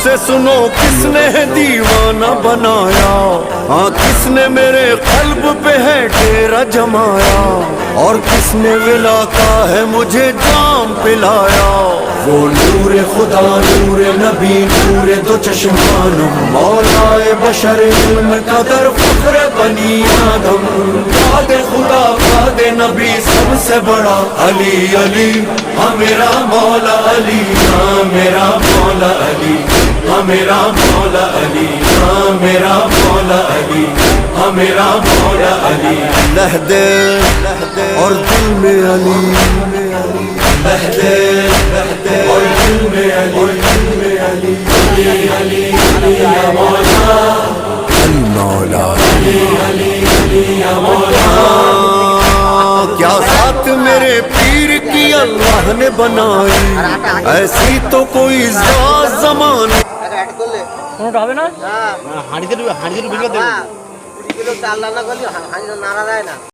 से सुनो किसने है दीवाना बनाया, हाँ किसने मेरे कल्ब पे है डेरा जमाया, और किसने विला का है मुझे जाम पिलाया। वो नूर खुदा नूर नबी नूर दो चश्मान, मौलाए बशर इल्म कदर फख्र बनी आदम। वादे खुदा वादे नबी सबसे बड़ा अली अली, हाँ मेरा मौला अली, हाँ मेरा मौला अली, हाँ मेरा मौला अली, हाँ मेरा मौला अली, हाँ मेरा मौला अली। लहदे और दिल में अली, लहदे और दिल में अली, अली अली अली या मौला अली मौला अली अली अली या मौला। क्या साथ मेरे पीर की अल्लाह ने बनाई, ऐसी तो कोई ज़माने কোনটা হবে না হাঁড়িতে হাঁড়িতে ভেঙে দেবো। চাল রান্না করলে হাঁড়ি নাড়া যায় না।